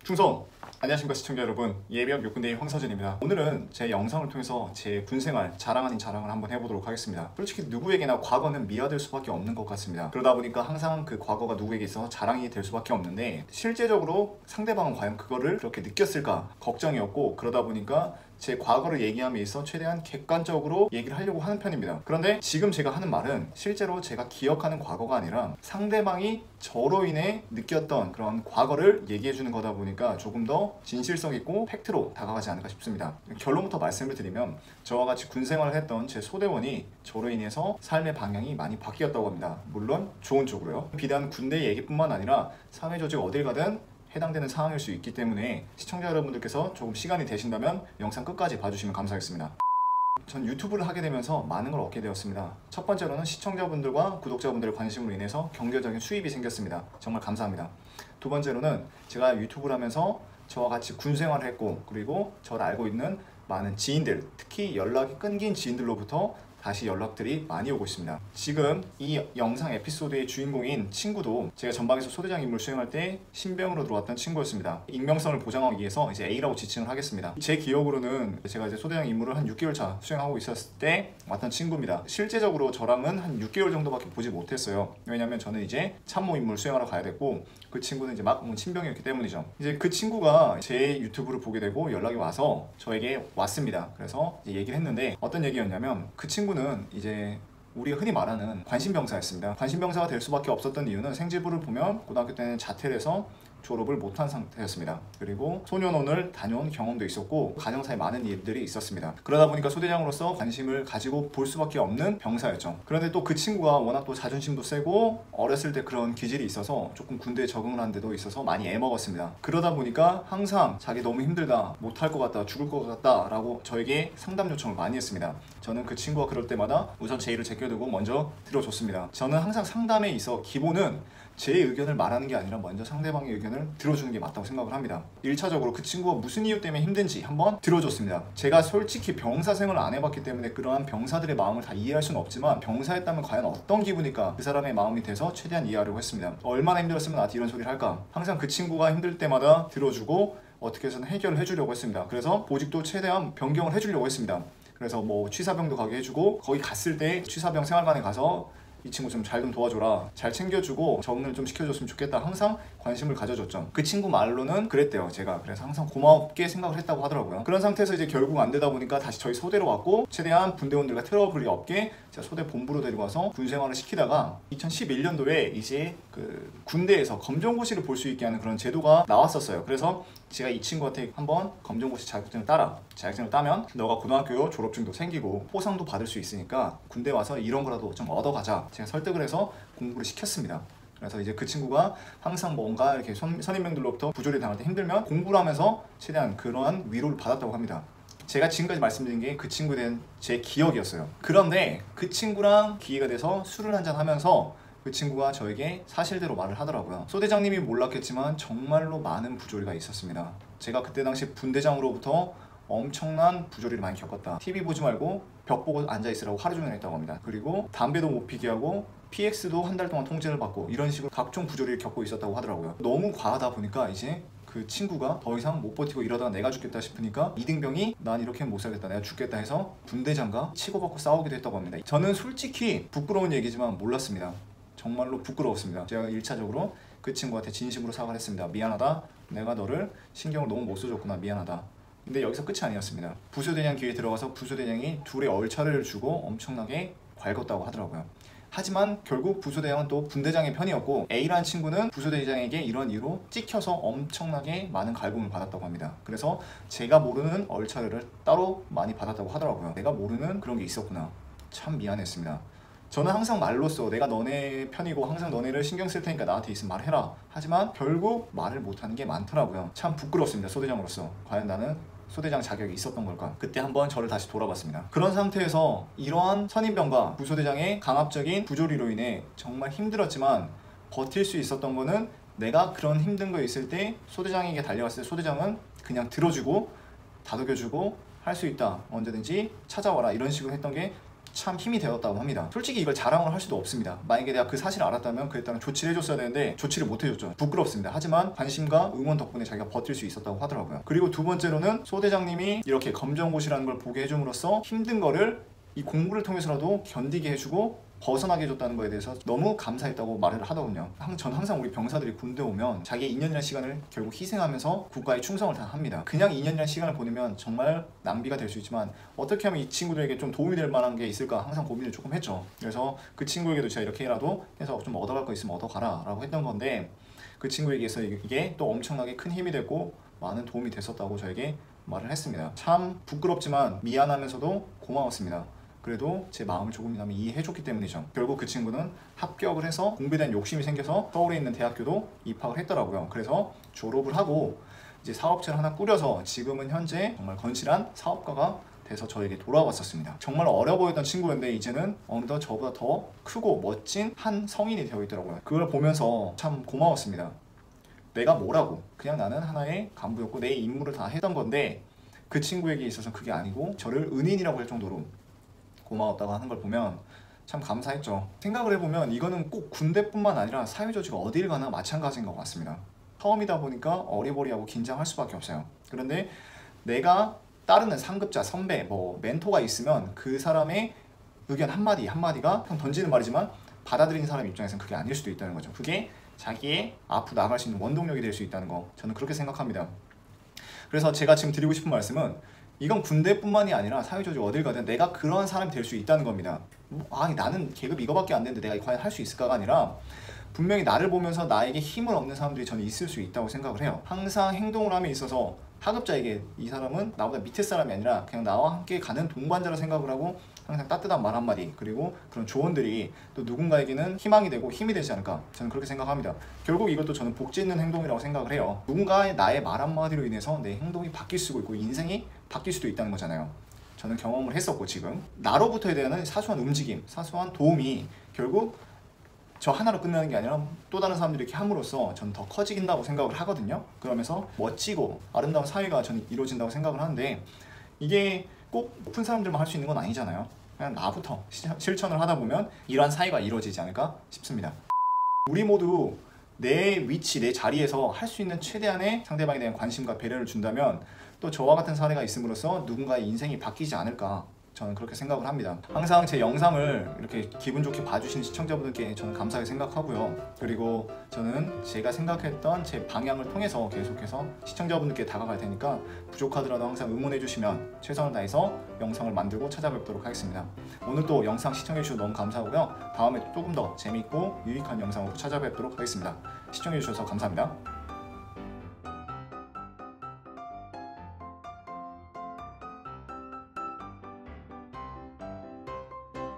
충성! 안녕하십니까 시청자 여러분, 예비역 육군대의 황서진입니다. 오늘은 제 영상을 통해서 제 군생활 자랑 아닌 자랑을 한번 해보도록 하겠습니다. 솔직히 누구에게나 과거는 미화될 수밖에 없는 것 같습니다. 그러다 보니까 항상 그 과거가 누구에게 있어서 자랑이 될 수밖에 없는데, 실제적으로 상대방은 과연 그거를 그렇게 느꼈을까 걱정이었고, 그러다 보니까 제 과거를 얘기함에 있어 최대한 객관적으로 얘기를 하려고 하는 편입니다. 그런데 지금 제가 하는 말은 실제로 제가 기억하는 과거가 아니라 상대방이 저로 인해 느꼈던 그런 과거를 얘기해주는 거다 보니까 조금 더 진실성 있고 팩트로 다가가지 않을까 싶습니다. 결론부터 말씀을 드리면, 저와 같이 군생활을 했던 제 소대원이 저로 인해서 삶의 방향이 많이 바뀌었다고 합니다. 물론 좋은 쪽으로요. 비단 군대 얘기뿐만 아니라 사회 조직 어딜 가든 해당되는 상황일 수 있기 때문에 시청자 여러분들께서 조금 시간이 되신다면 영상 끝까지 봐주시면 감사하겠습니다. 전 유튜브를 하게 되면서 많은 걸 얻게 되었습니다. 첫 번째로는 시청자분들과 구독자분들의 관심으로 인해서 경제적인 수입이 생겼습니다. 정말 감사합니다. 두 번째로는 제가 유튜브를 하면서 저와 같이 군생활을 했고, 그리고 저를 알고 있는 많은 지인들, 특히 연락이 끊긴 지인들로부터 다시 연락들이 많이 오고 있습니다. 지금 이 영상 에피소드의 주인공인 친구도 제가 전방에서 소대장 임무를 수행할 때 신병으로 들어왔던 친구였습니다. 익명성을 보장하기 위해서 이제 A라고 지칭을 하겠습니다. 제 기억으로는 제가 이제 소대장 임무를 한 6개월 차 수행하고 있었을 때 왔던 친구입니다. 실제적으로 저랑은 한 6개월 정도밖에 보지 못했어요. 왜냐면 저는 이제 참모 임무를 수행하러 가야 됐고, 그 친구는 이제 막 온 친병이었기 때문이죠. 이제 그 친구가 제 유튜브를 보게 되고 연락이 와서 저에게 왔습니다. 그래서 이제 얘기를 했는데, 어떤 얘기였냐면, 그 친구는 이제 우리가 흔히 말하는 관심병사였습니다. 관심병사가 될 수밖에 없었던 이유는 생지부를 보면 고등학교 때는 자퇴를 해서 졸업을 못한 상태였습니다. 그리고 소년원을 다녀온 경험도 있었고 가정사에 많은 일들이 있었습니다. 그러다 보니까 소대장으로서 관심을 가지고 볼 수밖에 없는 병사였죠. 그런데 또 그 친구가 워낙 또 자존심도 세고 어렸을 때 그런 기질이 있어서 조금 군대에 적응을 한 데도 있어서 많이 애먹었습니다. 그러다 보니까 항상 자기 너무 힘들다, 못할 것 같다, 죽을 것 같다 라고 저에게 상담 요청을 많이 했습니다. 저는 그 친구가 그럴 때마다 우선 제 일을 제껴두고 먼저 들어줬습니다. 저는 항상 상담에 있어 기본은 제 의견을 말하는 게 아니라 먼저 상대방의 의견을 들어주는 게 맞다고 생각을 합니다. 1차적으로 그 친구가 무슨 이유 때문에 힘든지 한번 들어줬습니다. 제가 솔직히 병사 생활을 안 해봤기 때문에 그러한 병사들의 마음을 다 이해할 수는 없지만, 병사였다면 과연 어떤 기분일까 그 사람의 마음이 돼서 최대한 이해하려고 했습니다. 얼마나 힘들었으면 나한테 이런 소리를 할까. 항상 그 친구가 힘들 때마다 들어주고 어떻게 해서는 해결을 해주려고 했습니다. 그래서 보직도 최대한 변경을 해주려고 했습니다. 그래서 뭐 취사병도 가게 해주고, 거기 갔을 때 취사병 생활관에 가서 이 친구 좀 잘 좀 도와줘라, 잘 챙겨주고 적응을 좀 시켜줬으면 좋겠다, 항상 관심을 가져줬죠. 그 친구 말로는 그랬대요. 제가 그래서 항상 고맙게 생각을 했다고 하더라고요. 그런 상태에서 이제 결국 안 되다 보니까 다시 저희 소대로 왔고, 최대한 군대원들과 트러블이 없게 제가 소대 본부로 데리고 와서 군생활을 시키다가 2011년도에 이제 그 군대에서 검정고시를 볼 수 있게 하는 그런 제도가 나왔었어요. 그래서 제가 이 친구한테 한번 검정고시 자격증을 따라, 자격증을 따면 너가 고등학교 졸업증도 생기고 포상도 받을 수 있으니까 군대 와서 이런 거라도 좀 얻어가자, 제가 설득을 해서 공부를 시켰습니다. 그래서 이제 그 친구가 항상 뭔가 이렇게 선임병들로부터 부조리 당할 때 힘들면 공부를 하면서 최대한 그러한 위로를 받았다고 합니다. 제가 지금까지 말씀드린 게 그 친구에 대한 제 기억이었어요. 그런데 그 친구랑 기회가 돼서 술을 한잔 하면서 그 친구가 저에게 사실대로 말을 하더라고요. 소대장님이 몰랐겠지만 정말로 많은 부조리가 있었습니다. 제가 그때 당시 분대장으로부터 엄청난 부조리를 많이 겪었다. TV 보지 말고 벽 보고 앉아있으라고 하루 종일 했다고 합니다. 그리고 담배도 못 피게 하고 PX도 한 달 동안 통제를 받고, 이런 식으로 각종 부조리를 겪고 있었다고 하더라고요. 너무 과하다 보니까 이제 그 친구가 더 이상 못 버티고 이러다가 내가 죽겠다 싶으니까 이등병이 난 이렇게는 못 살겠다, 내가 죽겠다 해서 분대장과 치고받고 싸우기도 했다고 합니다. 저는 솔직히 부끄러운 얘기지만 몰랐습니다. 정말로 부끄러웠습니다. 제가 1차적으로 그 친구한테 진심으로 사과를 했습니다. 미안하다, 내가 너를 신경을 너무 못 써줬구나, 미안하다. 근데 여기서 끝이 아니었습니다. 부소대장 귀에 들어가서 부소대장이 둘의 얼차례를 주고 엄청나게 괄궜다고 하더라고요. 하지만 결국 부소대장은 또 분대장의 편이었고, A라는 친구는 부소대장에게 이런 이유로 찍혀서 엄청나게 많은 갈굼을 받았다고 합니다. 그래서 제가 모르는 얼차례를 따로 많이 받았다고 하더라고요. 내가 모르는 그런 게 있었구나, 참 미안했습니다. 저는 항상 말로써 내가 너네 편이고 항상 너네를 신경 쓸 테니까 나한테 있으면 말해라, 하지만 결국 말을 못하는 게 많더라고요. 참 부끄럽습니다. 소대장으로서 과연 나는 소대장 자격이 있었던 걸까? 그때 한번 저를 다시 돌아봤습니다. 그런 상태에서 이러한 선임병과 부소대장의 강압적인 부조리로 인해 정말 힘들었지만 버틸 수 있었던 거는, 내가 그런 힘든 거 있을 때 소대장에게 달려갔을 때 소대장은 그냥 들어주고 다독여주고 할 수 있다, 언제든지 찾아와라, 이런 식으로 했던 게 참 힘이 되었다고 합니다. 솔직히 이걸 자랑을 할 수도 없습니다. 만약에 내가 그 사실을 알았다면 그에 따른 조치를 해줬어야 되는데 조치를 못 해줬죠. 부끄럽습니다. 하지만 관심과 응원 덕분에 자기가 버틸 수 있었다고 하더라고요. 그리고 두 번째로는 소 대장님이 이렇게 검정고시라는 걸 보게 해줌으로써 힘든 거를 이 공부를 통해서라도 견디게 해주고 벗어나게 해줬다는 거에 대해서 너무 감사했다고 말을 하더군요. 전 항상 우리 병사들이 군대 오면 자기의 2년이라는 시간을 결국 희생하면서 국가에 충성을 다 합니다. 그냥 2년이라는 시간을 보내면 정말 낭비가 될 수 있지만 어떻게 하면 이 친구들에게 좀 도움이 될 만한 게 있을까 항상 고민을 조금 했죠. 그래서 그 친구에게도 제가 이렇게라도 해서 좀 얻어갈 거 있으면 얻어가라 라고 했던 건데, 그 친구에게서 이게 또 엄청나게 큰 힘이 되고 많은 도움이 됐었다고 저에게 말을 했습니다. 참 부끄럽지만 미안하면서도 고마웠습니다. 그래도 제 마음을 조금이나마 이해해줬기 때문이죠. 결국 그 친구는 합격을 해서 공부에 대한 욕심이 생겨서 서울에 있는 대학교도 입학을 했더라고요. 그래서 졸업을 하고 이제 사업체를 하나 꾸려서 지금은 현재 정말 건실한 사업가가 돼서 저에게 돌아왔었습니다. 정말 어려 보였던 친구였는데 이제는 어느덧 저보다 더 크고 멋진 한 성인이 되어 있더라고요. 그걸 보면서 참 고마웠습니다. 내가 뭐라고, 그냥 나는 하나의 간부였고 내 임무를 다 했던 건데 그 친구에게 있어서 그게 아니고 저를 은인이라고 할 정도로 고마웠다고 하는 걸 보면 참 감사했죠. 생각을 해보면 이거는 꼭 군대뿐만 아니라 사회조직 어딜 가나 마찬가지인 것 같습니다. 처음이다 보니까 어리버리하고 긴장할 수밖에 없어요. 그런데 내가 따르는 상급자, 선배, 멘토가 있으면 그 사람의 의견 한마디 한마디가 그냥 던지는 말이지만 받아들이는 사람 입장에서는 그게 아닐 수도 있다는 거죠. 그게 자기의 앞으로 나아갈 수 있는 원동력이 될 수 있다는 거, 저는 그렇게 생각합니다. 그래서 제가 지금 드리고 싶은 말씀은 이건 군대뿐만이 아니라 사회조직 어딜 가든 내가 그런 사람이 될 수 있다는 겁니다. 나는 계급 이거밖에 안 되는데 내가 과연 할 수 있을까가 아니라 분명히 나를 보면서 나에게 힘을 얻는 사람들이 저는 있을 수 있다고 생각을 해요. 항상 행동을 함에 있어서 하급자에게 이 사람은 나보다 밑에 사람이 아니라 그냥 나와 함께 가는 동반자라 생각을 하고 항상 따뜻한 말 한마디, 그리고 그런 조언들이 또 누군가에게는 희망이 되고 힘이 되지 않을까, 저는 그렇게 생각합니다. 결국 이것도 저는 복지 있는 행동이라고 생각을 해요. 누군가의 나의 말 한마디로 인해서 내 행동이 바뀔 수도 있고 인생이 바뀔 수도 있다는 거잖아요. 저는 경험을 했었고 지금 나로부터에 대한 사소한 움직임, 사소한 도움이 결국 저 하나로 끝나는 게 아니라 또 다른 사람들이 이렇게 함으로써 저는 더 커진다고 생각을 하거든요. 그러면서 멋지고 아름다운 사회가 저는 이루어진다고 생각을 하는데, 이게 꼭 높은 사람들만 할 수 있는 건 아니잖아요. 그냥 나부터 실천을 하다 보면 이러한 사회가 이루어지지 않을까 싶습니다. 우리 모두 내 위치, 내 자리에서 할 수 있는 최대한의 상대방에 대한 관심과 배려를 준다면 또 저와 같은 사례가 있음으로써 누군가의 인생이 바뀌지 않을까, 저는 그렇게 생각을 합니다. 항상 제 영상을 이렇게 기분 좋게 봐주신 시청자분들께 저는 감사하게 생각하고요. 그리고 저는 제가 생각했던 제 방향을 통해서 계속해서 시청자분들께 다가갈 테니까 부족하더라도 항상 응원해 주시면 최선을 다해서 영상을 만들고 찾아뵙도록 하겠습니다. 오늘 또 영상 시청해 주셔서 너무 감사하고요. 다음에 조금 더 재밌고 유익한 영상으로 찾아뵙도록 하겠습니다. 시청해 주셔서 감사합니다.